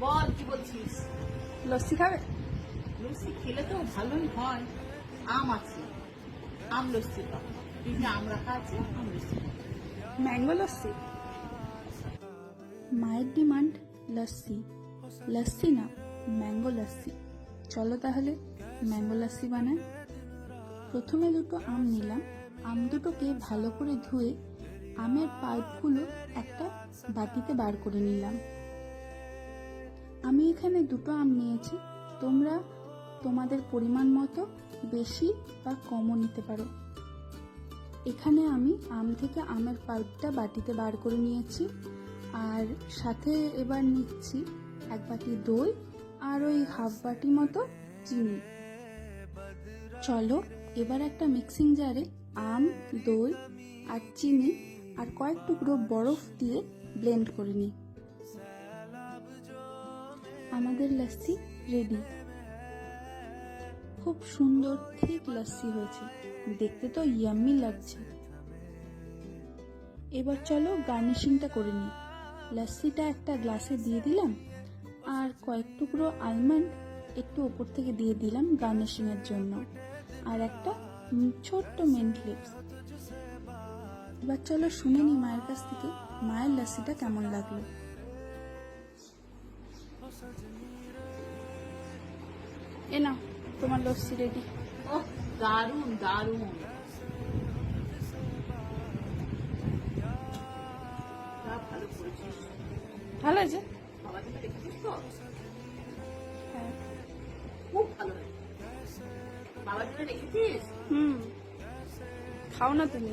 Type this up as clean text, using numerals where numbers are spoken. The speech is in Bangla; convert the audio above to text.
বল কি বলছিস? লস্যি খাবে? লস্যি খেলে তো ভালোই হয়। আম আছে, আম লস্যি পাবো। ফ্রিজে আম রাখা আছে, আম লস্যি পাবো। ম্যাঙ্গো লস্যি। মায়ের ডিমান্ড লস্যি। লস্যি না, ম্যাঙ্গো লস্যি। চলো তাহলে ম্যাঙ্গো লস্যি বানাই। প্রথমে দুটো আম নিলাম। আম দুটোকে ভালো করে ধুয়ে আমের পাল্পগুলো একটা বাটিতে বার করে নিলাম। আমি এখানে দুটো আম নিয়েছি, তোমরা তোমাদের পরিমাণ মতো বেশি বা কমও নিতে পারো। এখানে আমি আম থেকে আমের পাল্পটা বাটিতে বার করে নিয়েছি, আর সাথে এবার নিচ্ছি এক বাটি দই আর ওই হাফ বাটি মতো চিনি। চলো এবার একটা মিক্সিং জারে আম, দই আর চিনি আর কয়েক টুকরো বরফ দিয়ে ব্লেন্ড করে নিই। আমাদের লস্যি রেডি। খুব সুন্দর ঠিক লস্যি হয়েছে, দেখতে তো ইয়াম্মি লাগছে। এবার চলো গার্নিশিংটা করে নিই। লস্যিটা একটা গ্লাসে দিয়ে দিলাম, আর কয়েক টুকরো আলমন্ড একটু ওপর থেকে দিয়ে দিলাম গার্নিশিং এর জন্য, আর একটা ছোট্ট মিন্ট লিভস। এবার চলো শুনে নি মায়ের কাছ থেকে মায়ের লস্যিটা কেমন লাগলো। এ নাও তোমার লস্যি রেডি। ওহ, দারুণ দারুণ। ভালো করেছিস। ভালো আছে? বাবা তুমি দেখেছিস তো? হ্যাঁ। খুব ভালো হয়েছে। বাবার জন্য রেখেছিস? খাও না তুমি।